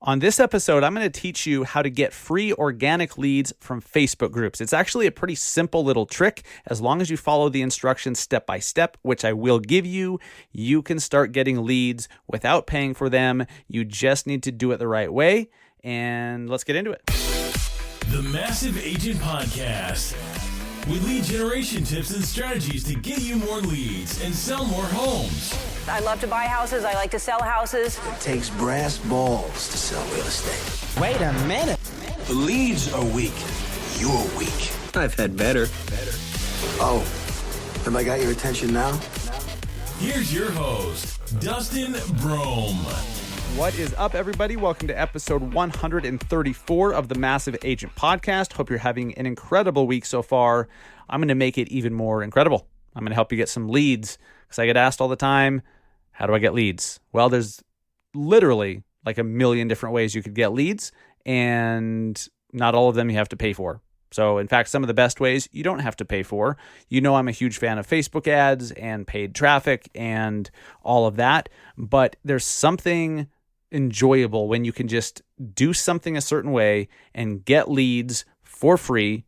On this episode, I'm going to teach you how to get free organic leads from Facebook groups. It's actually a pretty simple little trick. As long as you follow the instructions step by step, which I will give you, you can start getting leads without paying for them. You just need to do it the right way. And let's get into it. The Massive Agent Podcast, with lead generation tips and strategies to get you more leads and sell more homes. I love to buy houses. I like to sell houses. It takes brass balls to sell real estate. Wait a minute. The leads are weak. You're weak. I've had better. Oh, have I got your attention now? Here's your host, Dustin Brohm. What is up, everybody? Welcome to episode 134 of the Massive Agent Podcast. Hope you're having an incredible week so far. I'm going to make it even more incredible. I'm going to help you get some leads because I get asked all the time, how do I get leads? Well, there's literally like a million different ways you could get leads, and not all of them you have to pay for. So, in fact, some of the best ways you don't have to pay for. You know, I'm a huge fan of Facebook ads and paid traffic and all of that, but there's something enjoyable when you can just do something a certain way and get leads for free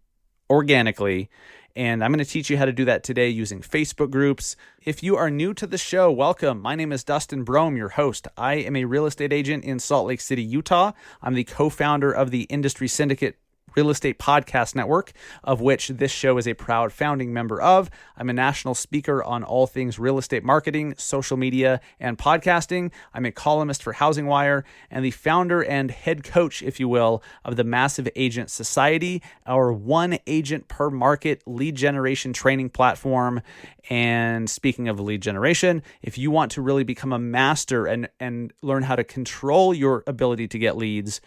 organically. And I'm going to teach you how to do that today using Facebook groups. If you are new to the show, welcome. My name is Dustin Brohm, your host. I am a real estate agent in Salt Lake City, Utah. I'm the co-founder of the Industry Syndicate Real Estate Podcast Network, of which this show is a proud founding member of. I'm a national speaker on all things real estate marketing, social media, and podcasting. I'm a columnist for Housing Wire and the founder and head coach, if you will, of the Massive Agent Society, our one agent per market lead generation training platform. And speaking of lead generation, if you want to really become a master and learn how to control your ability to get leads,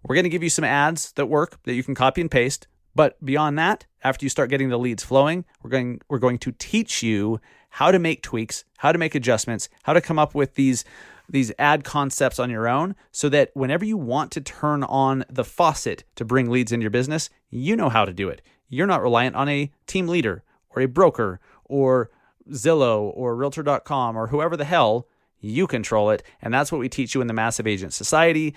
we're going to give you some ads that work that you can copy and paste. But beyond that, after you start getting the leads flowing, we're going to teach you how to make tweaks, how to make adjustments, how to come up with these ad concepts on your own so that whenever you want to turn on the faucet to bring leads into your business, you know how to do it. You're not reliant on a team leader or a broker or Zillow or Realtor.com or whoever the hell. You control it. And that's what we teach you in the Massive Agent Society.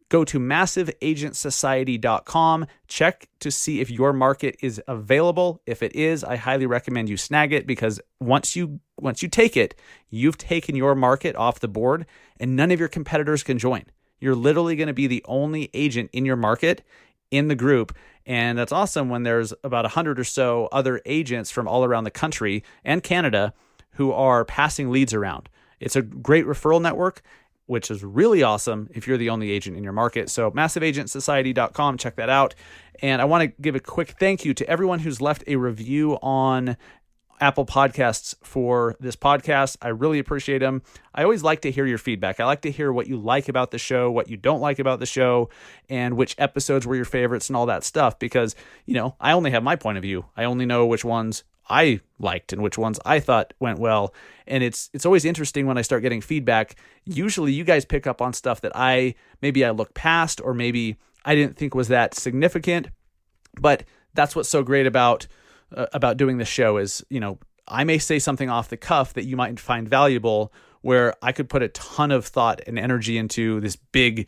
Go to massiveagentsociety.com. Check to see if your market is available. If it is, I highly recommend you snag it because once you take it, you've taken your market off the board and none of your competitors can join. You're literally going to be the only agent in your market in the group. And that's awesome when there's about 100 or so other agents from all around the country and Canada who are passing leads around. It's a great referral network, which is really awesome if you're the only agent in your market. So massiveagentsociety.com, check that out. And I want to give a quick thank you to everyone who's left a review on Apple Podcasts for this podcast. I really appreciate them. I always like to hear your feedback. I like to hear what you like about the show, what you don't like about the show, and which episodes were your favorites and all that stuff because, you know, I only have my point of view. I only know which ones I liked and which ones I thought went well. And it's always interesting when I start getting feedback. Usually you guys pick up on stuff that maybe I look past or maybe I didn't think was that significant. But that's what's so great about doing the show is, you know, I may say something off the cuff that you might find valuable where I could put a ton of thought and energy into this big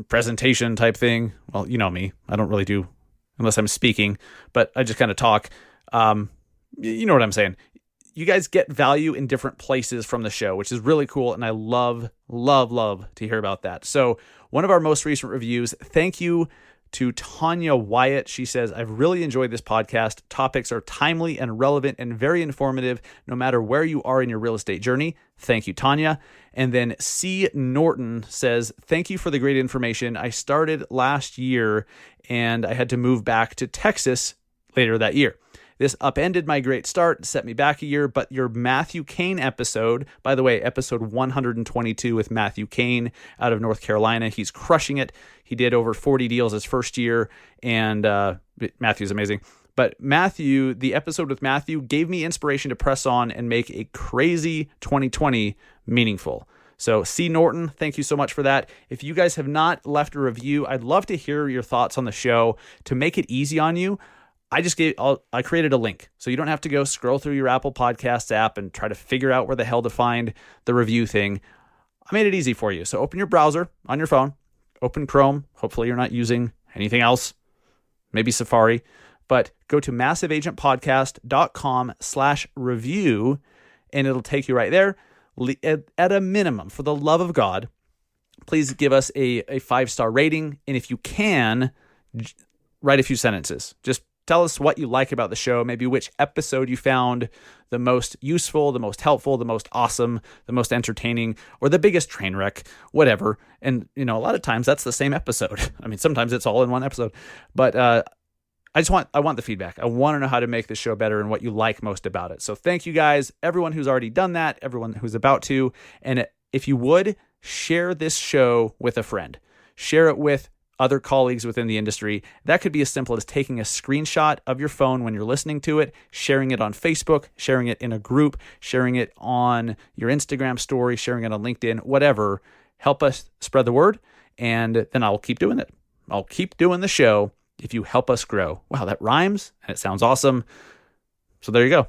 presentation type thing. Well, you know me, I don't really do unless I'm speaking, but I just kind of talk. You know what I'm saying? You guys get value in different places from the show, which is really cool. And I love, love, love to hear about that. So one of our most recent reviews, thank you to Tanya Wyatt. She says, I've really enjoyed this podcast. Topics are timely and relevant and very informative, no matter where you are in your real estate journey. Thank you, Tanya. And then C. Norton says, thank you for the great information. I started last year and I had to move back to Texas later that year. This upended my great start, set me back a year, but your Matthew Kane episode, by the way, episode 122 with Matthew Kane out of North Carolina, he's crushing it. He did over 40 deals his first year, and Matthew's amazing. But Matthew, the episode with Matthew gave me inspiration to press on and make a crazy 2020 meaningful. So C. Norton, thank you so much for that. If you guys have not left a review, I'd love to hear your thoughts on the show. To make it easy on you, I created a link, so you don't have to go scroll through your Apple Podcasts app and try to figure out where the hell to find the review thing. I made it easy for you. So open your browser on your phone, open Chrome. Hopefully you're not using anything else, maybe Safari, but go to massiveagentpodcast.com/review and it'll take you right there. At a minimum, for the love of God, please give us a 5-star rating. And if you can, write a few sentences. Just tell us what you like about the show, maybe which episode you found the most useful, the most helpful, the most awesome, the most entertaining, or the biggest train wreck, whatever. And, a lot of times that's the same episode. I mean, sometimes it's all in one episode. But I want the feedback. I want to know how to make this show better and what you like most about it. So thank you guys, everyone who's already done that, everyone who's about to. And if you would, share this show with a friend. Share it with other colleagues within the industry. That could be as simple as taking a screenshot of your phone when you're listening to it, sharing it on Facebook, sharing it in a group, sharing it on your Instagram story, sharing it on LinkedIn, whatever. Help us spread the word, and then I'll keep doing it. I'll keep doing the show if you help us grow. Wow, that rhymes, and it sounds awesome. So there you go.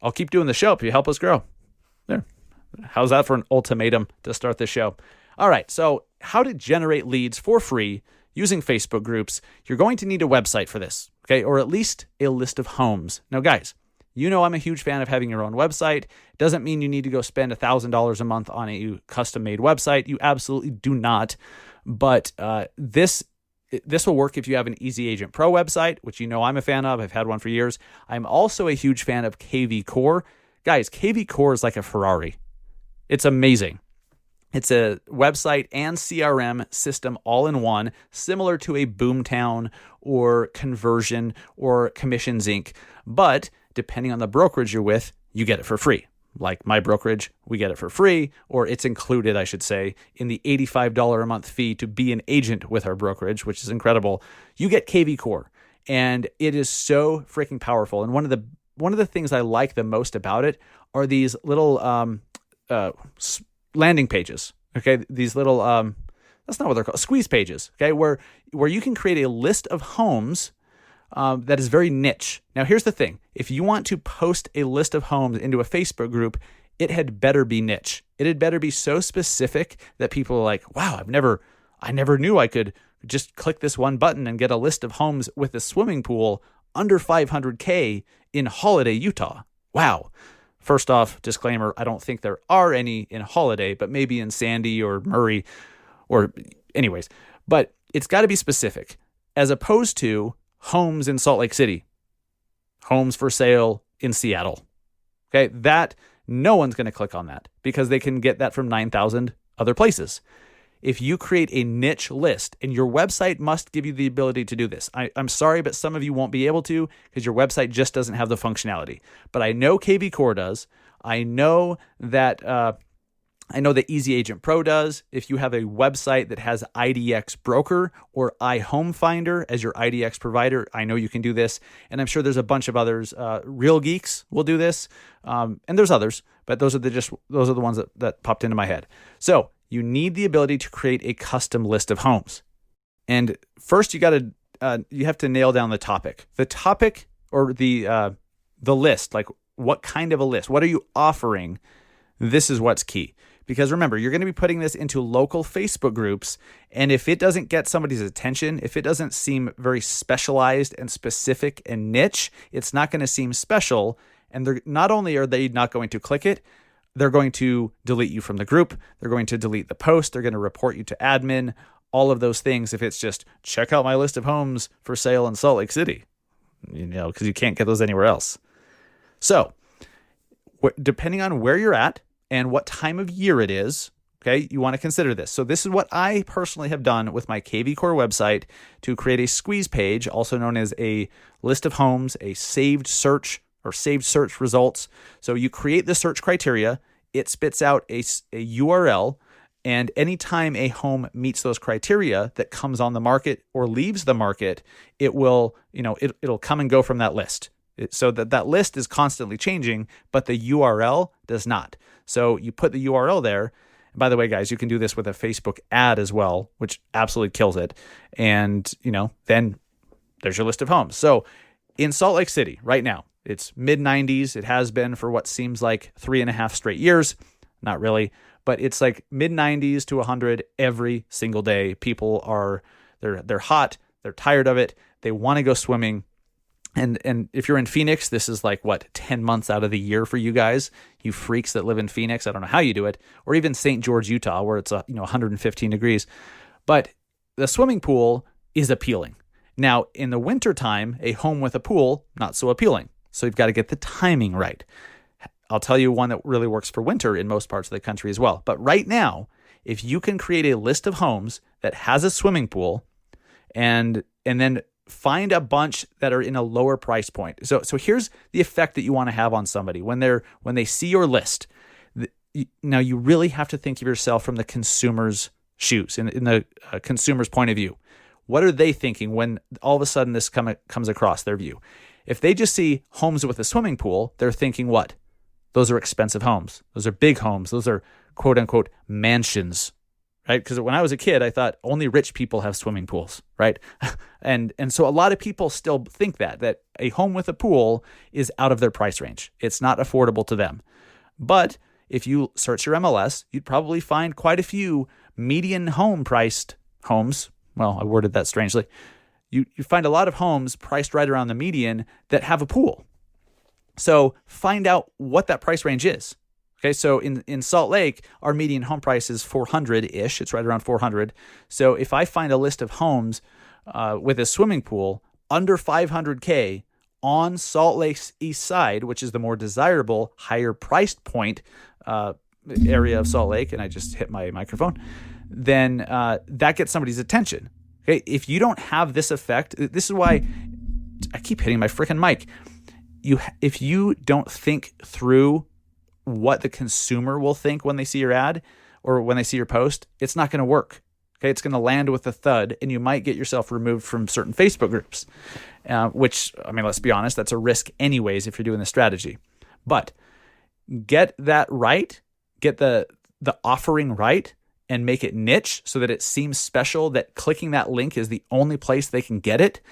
I'll keep doing the show if you help us grow. There. How's that for an ultimatum to start the show? All right, so how to generate leads for free using Facebook groups. You're going to need a website for this, okay? Or at least a list of homes. Now, guys, I'm a huge fan of having your own website. It doesn't mean you need to go spend $1,000 a month on a custom-made website. You absolutely do not. But this will work if you have an Easy Agent Pro website, which I'm a fan of. I've had one for years. I'm also a huge fan of KV Core. Guys, KV Core is like a Ferrari. It's amazing. It's a website and CRM system all in one, similar to a Boomtown or Conversion or Commissions Inc. But depending on the brokerage you're with, you get it for free. Like my brokerage, we get it for free, or it's included, I should say, in the $85 a month fee to be an agent with our brokerage, which is incredible. You get KV Core, and it is so freaking powerful. And one of the things I like the most about it are these little landing pages. Okay, these little that's not what they're called, squeeze pages. Okay, where you can create a list of homes that is very niche. Now, here's the thing: if you want to post a list of homes into a Facebook group, it had better be niche. It had better be so specific that people are like, "Wow, I never knew I could just click this one button and get a list of homes with a swimming pool under $500K in Holiday, Utah." Wow. First off, disclaimer, I don't think there are any in Holiday, but maybe in Sandy or Murray or anyways. But it's got to be specific, as opposed to homes in Salt Lake City, homes for sale in Seattle. Okay, that no one's going to click on that because they can get that from 9,000 other places. If you create a niche list, and your website must give you the ability to do this. I'm sorry, but some of you won't be able to because your website just doesn't have the functionality. But I know KV Core does. I know that Easy Agent Pro does. If you have a website that has IDX Broker or iHome Finder as your IDX provider, I know you can do this. And I'm sure there's a bunch of others. Real Geeks will do this, and there's others, but those are the ones that popped into my head. So you need the ability to create a custom list of homes. And first you have to nail down the topic. The topic or the list, like what kind of a list? What are you offering? This is what's key. Because remember, you're going to be putting this into local Facebook groups. And if it doesn't get somebody's attention, if it doesn't seem very specialized and specific and niche, it's not going to seem special. And not only are they not going to click it, they're going to delete you from the group. They're going to delete the post. They're going to report you to admin, all of those things. If it's just check out my list of homes for sale in Salt Lake City, because you can't get those anywhere else. So depending on where you're at and what time of year it is, okay, you want to consider this. So this is what I personally have done with my KV Core website to create a squeeze page, also known as a list of homes, a saved search or saved search results. So you create the search criteria, it spits out a URL, and anytime a home meets those criteria that comes on the market or leaves the market, it will, it'll come and go from that list. So that list is constantly changing, but the URL does not. So you put the URL there. By the way, guys, you can do this with a Facebook ad as well, which absolutely kills it. And, then there's your list of homes. So in Salt Lake City right now, it's mid 90s. It has been for what seems like 3.5 straight years. Not really, but it's like mid 90s to 100 every single day. People are they're hot, they're tired of it, they want to go swimming. And if you're in Phoenix, this is like 10 months out of the year for you guys, you freaks that live in Phoenix. I don't know how you do it, or even St. George, Utah, where it's 115 degrees. But the swimming pool is appealing. Now, in the wintertime, a home with a pool, not so appealing. So you've got to get the timing right. I'll tell you one that really works for winter in most parts of the country as well. But right now, if you can create a list of homes that has a swimming pool and then find a bunch that are in a lower price point. So here's the effect that you want to have on somebody when they see your list. Now you really have to think of yourself from the consumer's shoes, in the consumer's point of view. What are they thinking when all of a sudden this comes across their view? If they just see homes with a swimming pool, they're thinking what? Those are expensive homes. Those are big homes. Those are quote unquote mansions. Right? Because when I was a kid, I thought only rich people have swimming pools, right? And so a lot of people still think that a home with a pool is out of their price range. It's not affordable to them. But if you search your MLS, you'd probably find quite a few median home priced homes. Well, I worded that strangely. You find a lot of homes priced right around the median that have a pool. So find out what that price range is. Okay, so in Salt Lake, our median home price is 400-ish. It's right around 400. So if I find a list of homes with a swimming pool under 500K on Salt Lake's east side, which is the more desirable, higher priced point area of Salt Lake, and I just hit my microphone, then that gets somebody's attention. Okay, if you don't have this effect, this is why I keep hitting my freaking mic. If you don't think through what the consumer will think when they see your ad or when they see your post, it's not going to work. Okay, it's going to land with a thud, and you might get yourself removed from certain Facebook groups, which, I mean, let's be honest, that's a risk anyways if you're doing the strategy. But get that right, get the offering right, and make it niche so that it seems special, that clicking that link is the only place they can get it.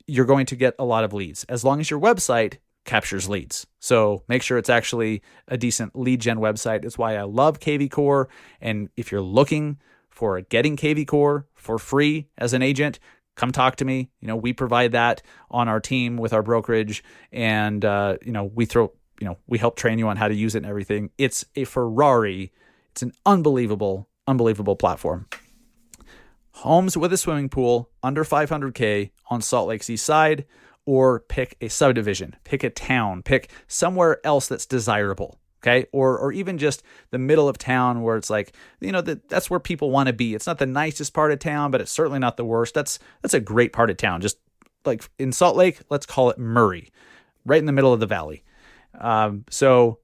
You're going to get a lot of leads, as long as your website captures leads. So make sure it's actually a decent lead gen website. It's why I love KV Core. And if you're looking for getting KV Core for free as an agent, come talk to me. We provide that on our team with our brokerage, and we help train you on how to use it and everything. It's a Ferrari. It's an unbelievable platform. Homes with a swimming pool under 500K on Salt Lake's east side, or pick a subdivision, pick a town, pick somewhere else that's desirable, okay? Or even just the middle of town where it's like, that's where people want to be. It's not the nicest part of town, but it's certainly not the worst. That's a great part of town. Just like in Salt Lake, let's call it Murray, right in the middle of the valley. So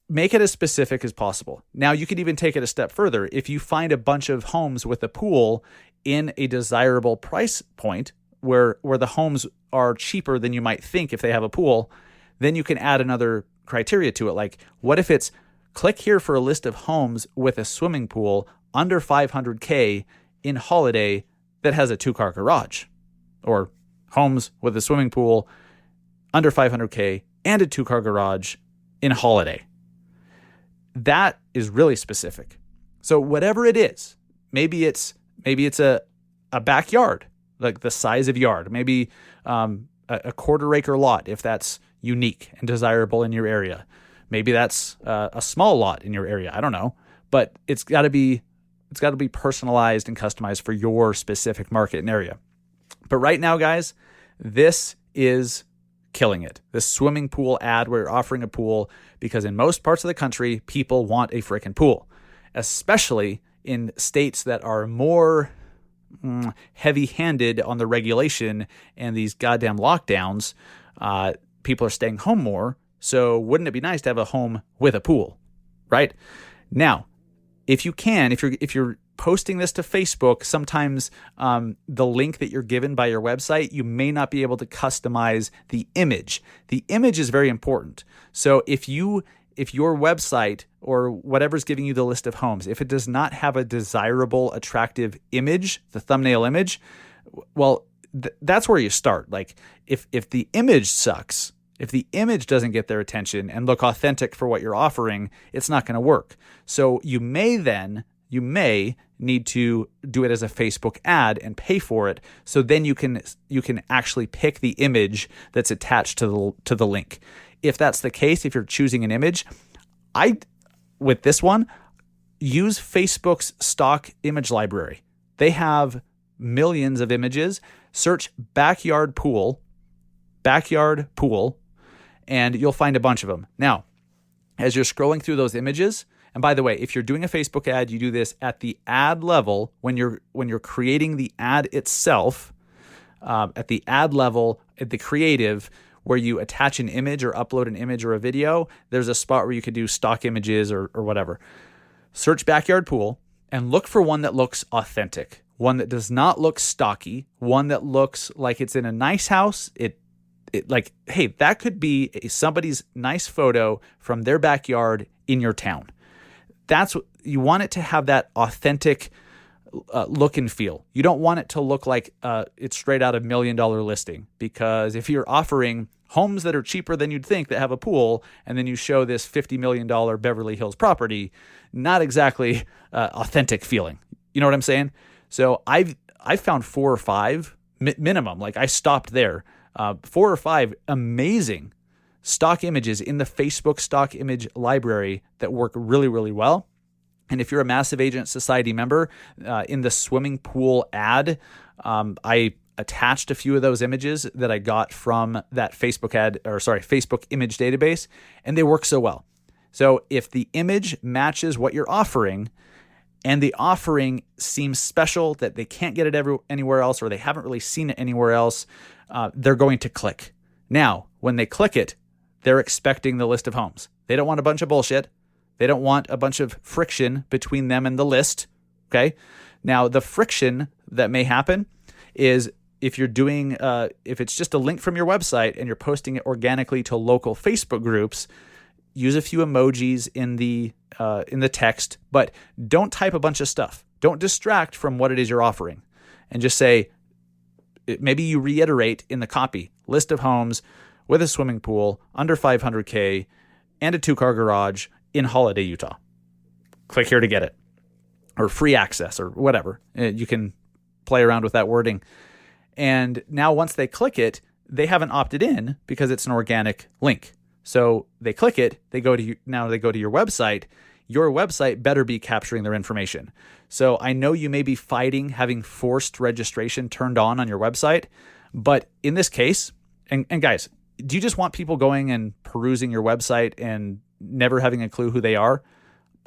make it as specific as possible. Now, you could even take it a step further. If you find a bunch of homes with a pool in a desirable price point, where the homes are cheaper than you might think if they have a pool, then you can add another criteria to it. Like, what if it's click here for a list of homes with a swimming pool under 500K in Holiday that has a 2-car garage, or homes with a swimming pool under 500K and a 2-car garage in Holiday. That is really specific. So whatever it is, maybe it's a backyard, like the size of yard, maybe a quarter-acre lot if that's unique and desirable in your area. Maybe that's a small lot in your area. I don't know, but it's got to be personalized and customized for your specific market and area. But right now, guys, this is killing it. This swimming pool ad where you're offering a pool, because in most parts of the country, people want a freaking pool, especially in states that are more heavy-handed on the regulation and these goddamn lockdowns. People are staying home more. So wouldn't it be nice to have a home with a pool, right? Now, if you're posting this to Facebook, sometimes the link that you're given by your website, you may not be able to customize the image. The image is very important. So if your website or whatever's giving you the list of homes, if it does not have a desirable, attractive image, the thumbnail image, well, that's where you start. Like if the image sucks If the image doesn't get their attention and look authentic for what you're offering, it's not going to work. So you may need to do it as a Facebook ad and pay for it. So then you can actually pick the image that's attached to the link. If that's the case, if you're choosing an image, with this one, use Facebook's stock image library. They have millions of images. Search backyard pool, and you'll find a bunch of them. Now, as you're scrolling through those images, and by the way, if you're doing a Facebook ad, you do this at the ad level when you're creating the ad itself, at the ad level, at the creative, where you attach an image or upload an image or a video, there's a spot where you could do stock images or whatever. Search backyard pool and look for one that looks authentic, one that does not look stocky, one that looks like it's in a nice house. Hey, that could be somebody's nice photo from their backyard in your town. That's what you want it to have, that authentic look and feel. You don't want it to look like it's straight out of $1 Million Listing, because if you're offering homes that are cheaper than you'd think that have a pool, and then you show this $50 million Beverly Hills property, not exactly authentic feeling. You know what I'm saying? So I've found 4 or 5 minimum. Like, I stopped there. 4 or 5 amazing stock images in the Facebook stock image library that work really, really well. And if you're a Massive Agent Society member, in the swimming pool ad, I attached a few of those images that I got from that Facebook image database, and they work so well. So if the image matches what you're offering, and the offering seems special, that they can't get it anywhere else, or they haven't really seen it anywhere else, they're going to click. Now, when they click it, they're expecting the list of homes. They don't want a bunch of bullshit. They don't want a bunch of friction between them and the list. Okay. Now, the friction that may happen is if you're doing, if it's just a link from your website and you're posting it organically to local Facebook groups, use a few emojis in the text, but don't type a bunch of stuff. Don't distract from what it is you're offering, and just say, maybe you reiterate in the copy, list of homes with a swimming pool under 500K and a 2-car garage in Holiday, Utah. Click here to get it, or free access, or whatever. You can play around with that wording. And now once they click it, they haven't opted in because it's an organic link. So they click it, they go to your website. Your website better be capturing their information. So I know you may be fighting having forced registration turned on your website, but in this case, and guys, do you just want people going and perusing your website and never having a clue who they are?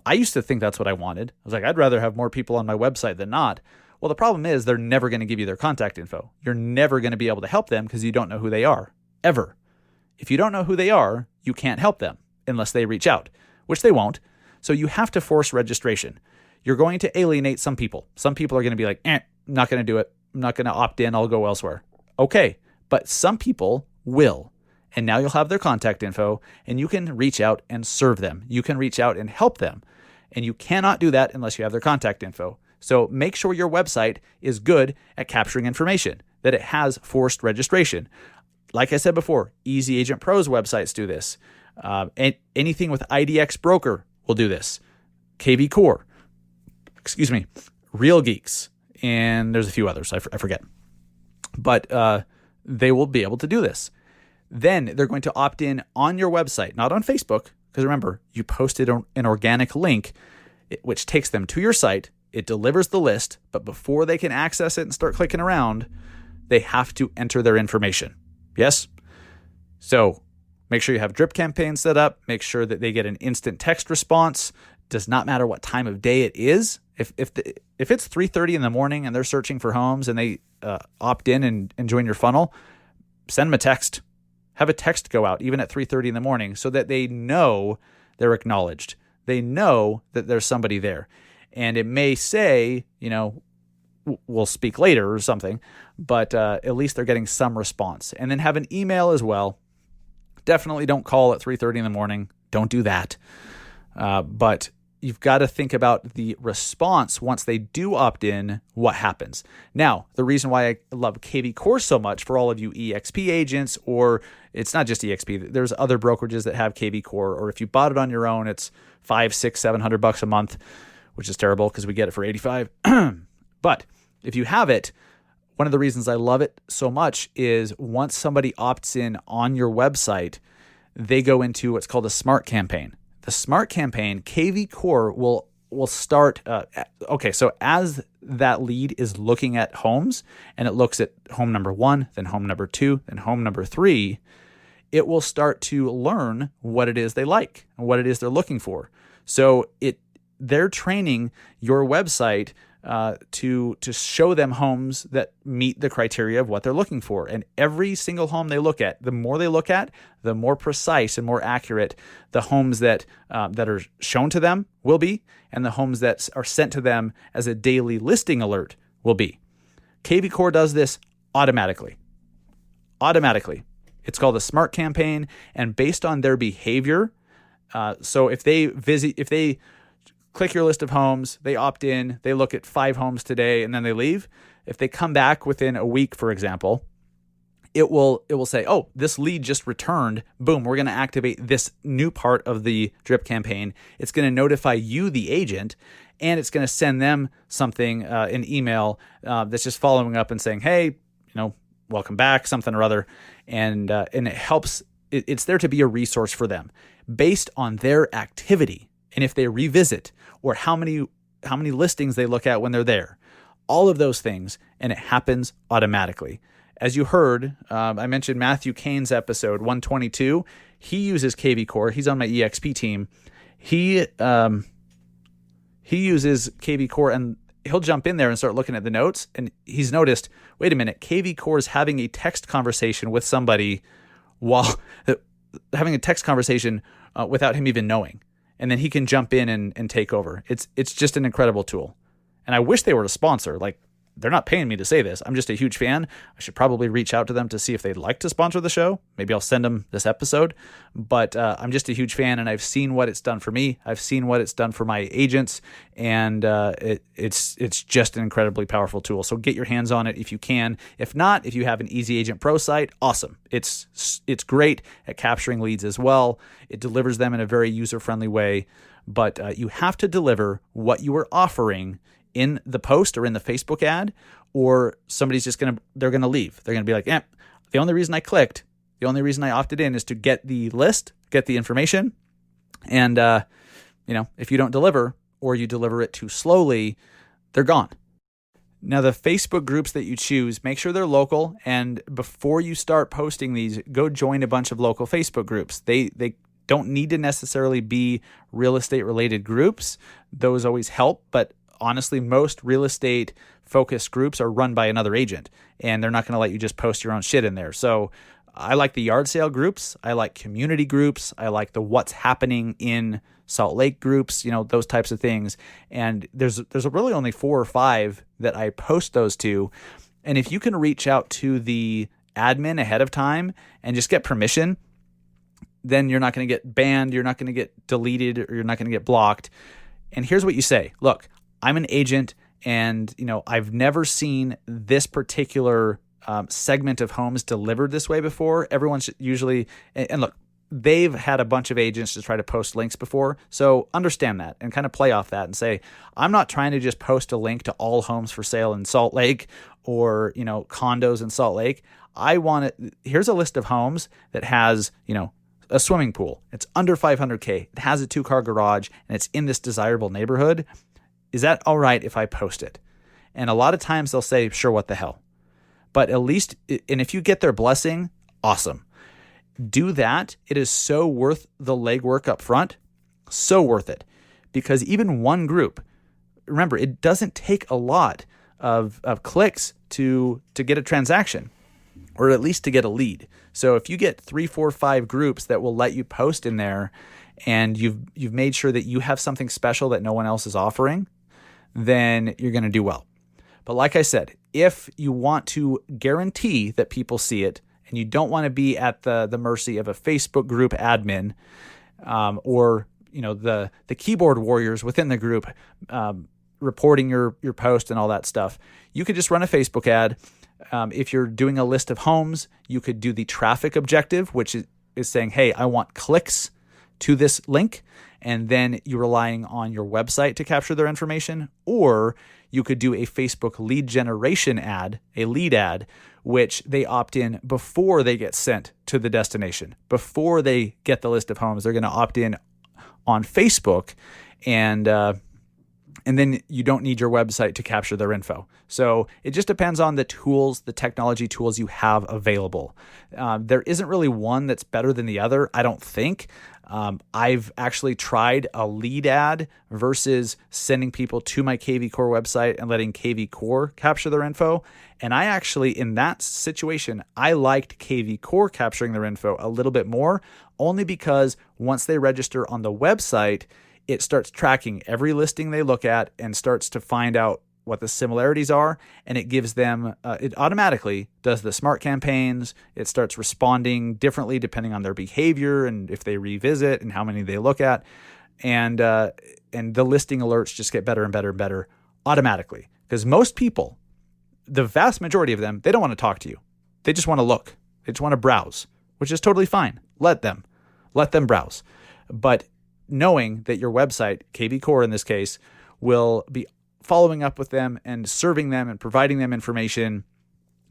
I used to think that's what I wanted. I was like, I'd rather have more people on my website than not. Well, the problem is they're never going to give you their contact info. You're never going to be able to help them because you don't know who they are, ever. If you don't know who they are, you can't help them unless they reach out, which they won't. So you have to force registration. You're going to alienate some people. Some people are going to be like, I'm not going to do it. I'm not going to opt in. I'll go elsewhere. Okay. But some people will. And now you'll have their contact info, and you can reach out and serve them. You can reach out and help them. And you cannot do that unless you have their contact info. So make sure your website is good at capturing information, that it has forced registration. Like I said before, Easy Agent Pro's websites do this. Anything with IDX Broker will do this. KV Core, Real Geeks, and there's a few others. I forget. But they will be able to do this. Then they're going to opt in on your website, not on Facebook, because remember, you posted an organic link, which takes them to your site. It delivers the list, but before they can access it and start clicking around, they have to enter their information. Yes? So make sure you have drip campaigns set up. Make sure that they get an instant text response. Does not matter what time of day it is. If it's 3:30 in the morning and they're searching for homes and they opt in and join your funnel, send them a text. Have a text go out even at 3:30 in the morning so that they know they're acknowledged. They know that there's somebody there. And it may say, we'll speak later or something, but at least they're getting some response. And then have an email as well. Definitely don't call at 3:30 in the morning. Don't do that. But you've got to think about the response once they do opt in, what happens. Now, the reason why I love KV Core so much for all of you EXP agents, or it's not just EXP, there's other brokerages that have KV Core, or if you bought it on your own, it's $500, $600, $700 a month, which is terrible because we get it for $85. But if you have it, one of the reasons I love it so much is once somebody opts in on your website, they go into what's called a smart campaign. The smart campaign, KV Core will start. So as that lead is looking at homes and it looks at home number 1, then home number 2, then home number 3, it will start to learn what it is they like and what it is they're looking for. So they're training your website to show them homes that meet the criteria of what they're looking for. And every single home they look at, the more they look at, the more precise and more accurate the homes that are shown to them will be, and the homes that are sent to them as a daily listing alert will be. KV Core does this automatically. It's called a smart campaign, and based on their behavior, so if they click your list of homes, they opt in, they look at 5 homes today, and then they leave. If they come back within a week, for example, it will say, oh, this lead just returned. Boom, we're going to activate this new part of the drip campaign. It's going to notify you, the agent, and it's going to send them something, an email that's just following up and saying, hey, welcome back, something or other. And it helps. It's there to be a resource for them based on their activity. And if they revisit, or how many listings they look at when they're there, all of those things, and it happens automatically. As you heard, I mentioned Matthew Kane's episode 122. He uses KV Core. He's on my EXP team. He uses KV Core, and he'll jump in there and start looking at the notes. And he's noticed, wait a minute, KV Core is having a text conversation with somebody while having a text conversation without him even knowing. And then he can jump in and take over. It's just an incredible tool. And I wish they were a sponsor. Like, they're not paying me to say this. I'm just a huge fan. I should probably reach out to them to see if they'd like to sponsor the show. Maybe I'll send them this episode. But I'm just a huge fan, and I've seen what it's done for me. I've seen what it's done for my agents, and it's just an incredibly powerful tool. So get your hands on it if you can. If not, if you have an Easy Agent Pro site, awesome. It's great at capturing leads as well. It delivers them in a very user-friendly way. But you have to deliver what you are offering in the post or in the Facebook ad, or somebody's just they're going to leave. They're going to be like, the only reason I clicked, the only reason I opted in is to get the list, get the information. And, if you don't deliver, or you deliver it too slowly, they're gone. Now, the Facebook groups that you choose, make sure they're local. And before you start posting these, go join a bunch of local Facebook groups. They don't need to necessarily be real estate related groups. Those always help, but honestly, most real estate focused groups are run by another agent, and they're not going to let you just post your own shit in there. So I like the yard sale groups. I like community groups. I like the what's happening in Salt Lake groups, those types of things. And there's really only 4 or 5 that I post those to. And if you can reach out to the admin ahead of time and just get permission, then you're not going to get banned. You're not going to get deleted, or you're not going to get blocked. And here's what you say. Look, I'm an agent, and I've never seen this particular segment of homes delivered this way before. Everyone's usually, and look, they've had a bunch of agents to try to post links before, so understand that and kind of play off that and say, I'm not trying to just post a link to all homes for sale in Salt Lake, or condos in Salt Lake. I want it. Here's a list of homes that has a swimming pool. It's under $500K. It has a 2-car garage, and it's in this desirable neighborhood. Is that all right if I post it? And a lot of times they'll say, sure, what the hell? But at least, and if you get their blessing, awesome. Do that. It is so worth the legwork up front. So worth it. Because even one group, remember, it doesn't take a lot of clicks to get a transaction, or at least to get a lead. So if you get 3, 4, 5 groups that will let you post in there, and you've made sure that you have something special that no one else is offering, then you're going to do well. But like I said, if you want to guarantee that people see it, and you don't want to be at the mercy of a Facebook group admin, or the keyboard warriors within the group, reporting your post and all that stuff. You could just run a Facebook ad. If you're doing a list of homes, you could do the traffic objective, which is saying, hey, I want clicks to this link, and then you're relying on your website to capture their information. Or you could do a Facebook lead generation ad, a lead ad, which they opt in before they get sent to the destination. Before they get the list of homes, they're going to opt in on Facebook, and then you don't need your website to capture their info. So it just depends on the tools, the technology tools you have available. There isn't really one that's better than the other, I don't think. I've actually tried a lead ad versus sending people to my KV Core website and letting KV Core capture their info. And I actually, in that situation, I liked KV Core capturing their info a little bit more, only because once they register on the website, it starts tracking every listing they look at and starts to find out what the similarities are. And it gives them, it automatically does the smart campaigns. It starts responding differently depending on their behavior and if they revisit and how many they look at. And the listing alerts just get better and better and better automatically. Because most people, the vast majority of them, they don't want to talk to you. They just want to look. They just want to browse, which is totally fine. Let them browse. But knowing that your website, KV Core in this case, will be following up with them and serving them and providing them information,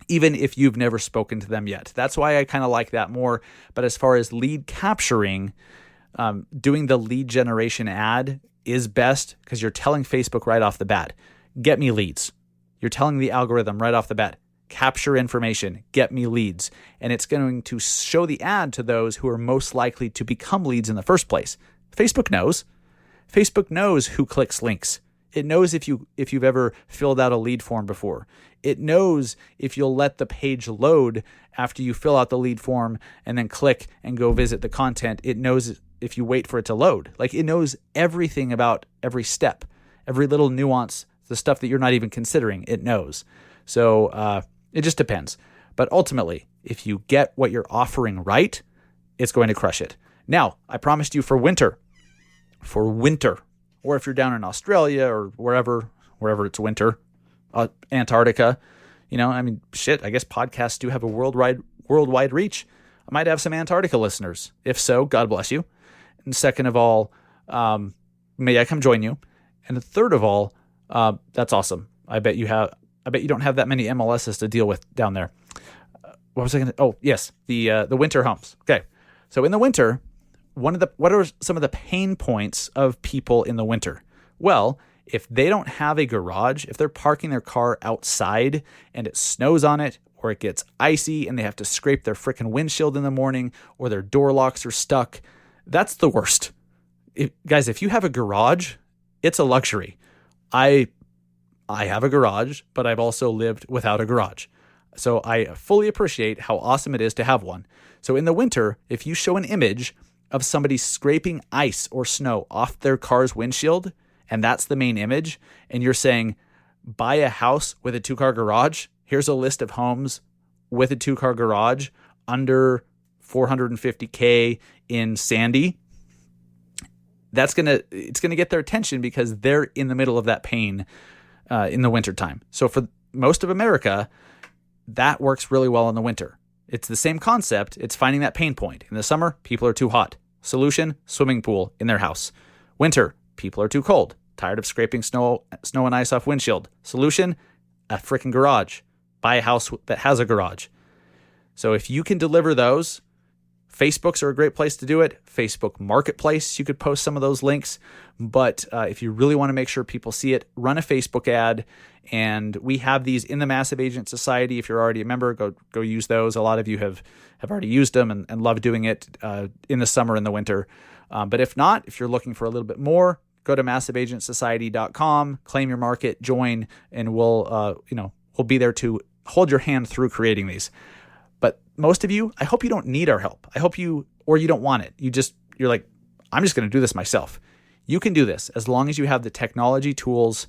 even if you've never spoken to them yet. That's why I kind of like that more. But as far as lead capturing, doing the lead generation ad is best because you're telling Facebook right off the bat, get me leads. You're telling the algorithm right off the bat, capture information, get me leads. And it's going to show the ad to those who are most likely to become leads in the first place. Facebook knows. Facebook knows who clicks links. It knows if you've ever filled out a lead form before. It knows if you'll let the page load after you fill out the lead form and then click and go visit the content. It knows if you wait for it to load. Like, it knows everything about every step, every little nuance, the stuff that you're not even considering. It knows. So it just depends. But ultimately, if you get what you're offering right, it's going to crush it. Now, I promised you for winter, or if you're down in Australia or wherever it's winter, Antarctica, I guess podcasts do have a worldwide reach. I might have some Antarctica listeners. If so, God bless you. And second of all, may I come join you? And third of all, that's awesome. I bet you don't have that many MLSs to deal with down there. What was I going to? Oh, yes, the winter homes. Okay, so in the winter, what are some of the pain points of people in the winter? Well, if they don't have a garage, if they're parking their car outside and it snows on it, or it gets icy and they have to scrape their freaking windshield in the morning, or their door locks are stuck, that's the worst. Guys, if you have a garage, it's a luxury. I have a garage, but I've also lived without a garage. So I fully appreciate how awesome it is to have one. So in the winter, if you show an image of somebody scraping ice or snow off their car's windshield, and that's the main image, and you're saying, buy a house with a 2-car garage, here's a list of homes with a 2-car garage under $450K in Sandy, it's gonna get their attention because they're in the middle of that pain in the wintertime. So for most of America, that works really well in the winter. It's the same concept. It's finding that pain point. In the summer, people are too hot. Solution, swimming pool in their house. Winter, people are too cold. Tired of scraping snow and ice off windshield. Solution, a freaking garage. Buy a house that has a garage. So if you can deliver those, Facebooks are a great place to do it. Facebook Marketplace, you could post some of those links. But if you really want to make sure people see it, run a Facebook ad. And we have these in the Massive Agent Society. If you're already a member, go use those. A lot of you have already used them and love doing it in the summer and the winter. But if not, if you're looking for a little bit more, go to massiveagentsociety.com, claim your market, join, and we'll be there to hold your hand through creating these. But most of you, I hope you don't need our help. I hope you don't want it. You're like, I'm just going to do this myself. You can do this as long as you have the technology tools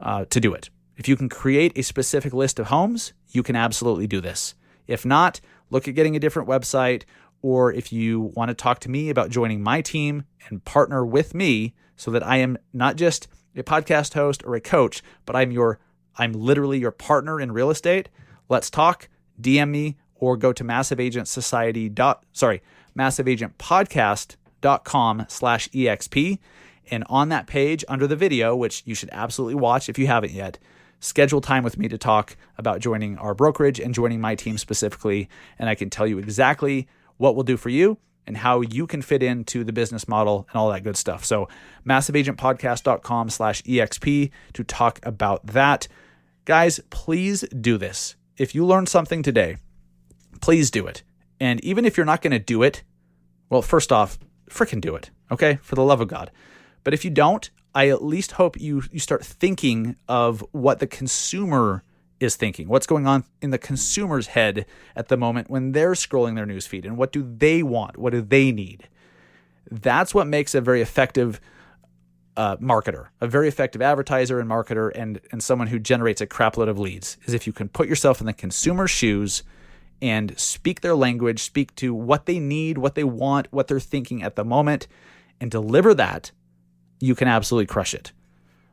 to do it. If you can create a specific list of homes, you can absolutely do this. If not, look at getting a different website or if you want to talk to me about joining my team and partner with me so that I am not just a podcast host or a coach, but I'm literally your partner in real estate, let's talk. DM me or go to massiveagentpodcast.com/exp. And on that page under the video, which you should absolutely watch if you haven't yet, schedule time with me to talk about joining our brokerage and joining my team specifically. And I can tell you exactly what we'll do for you and how you can fit into the business model and all that good stuff. So massiveagentpodcast.com/exp to talk about that. Guys, please do this. If you learned something today, please do it. And even if you're not going to do it, well, first off, frickin' do it, okay? For the love of God. But if you don't, I at least hope you start thinking of what the consumer is thinking. What's going on in the consumer's head at the moment when they're scrolling their newsfeed, and what do they want? What do they need? That's what makes a very effective marketer, a very effective advertiser and marketer, and someone who generates a crapload of leads, is if you can put yourself in the consumer's shoes and speak their language, speak to what they need, what they want, what they're thinking at the moment, and deliver that, you can absolutely crush it.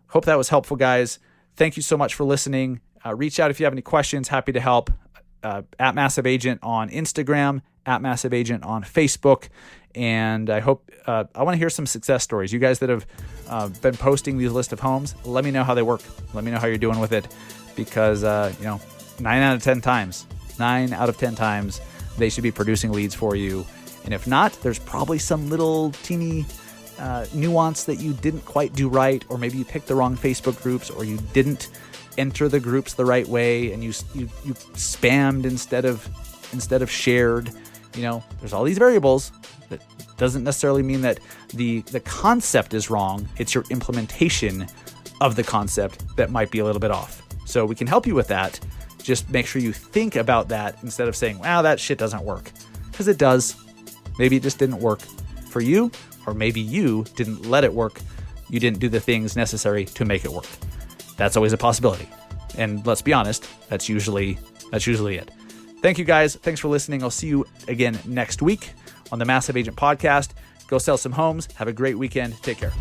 Hope that was helpful, guys. Thank you so much for listening. Reach out if you have any questions. Happy to help. At Massive Agent on Instagram, at Massive Agent on Facebook. And I hope, I want to hear some success stories. You guys that have been posting these list of homes, let me know how they work. Let me know how you're doing with it, because, 9 out of 10 times, they should be producing leads for you. And if not, there's probably some little teeny nuance that you didn't quite do right, or maybe you picked the wrong Facebook groups, or you didn't enter the groups the right way, and you spammed instead of shared. There's all these variables. That doesn't necessarily mean that the concept is wrong. It's your implementation of the concept that might be a little bit off. So we can help you with that. Just make sure you think about that instead of saying, wow, that shit doesn't work. Because it does. Maybe it just didn't work for you, or maybe you didn't let it work. You didn't do the things necessary to make it work. That's always a possibility. And let's be honest, that's usually it. Thank you, guys. Thanks for listening. I'll see you again next week on the Massive Agent Podcast. Go sell some homes. Have a great weekend. Take care.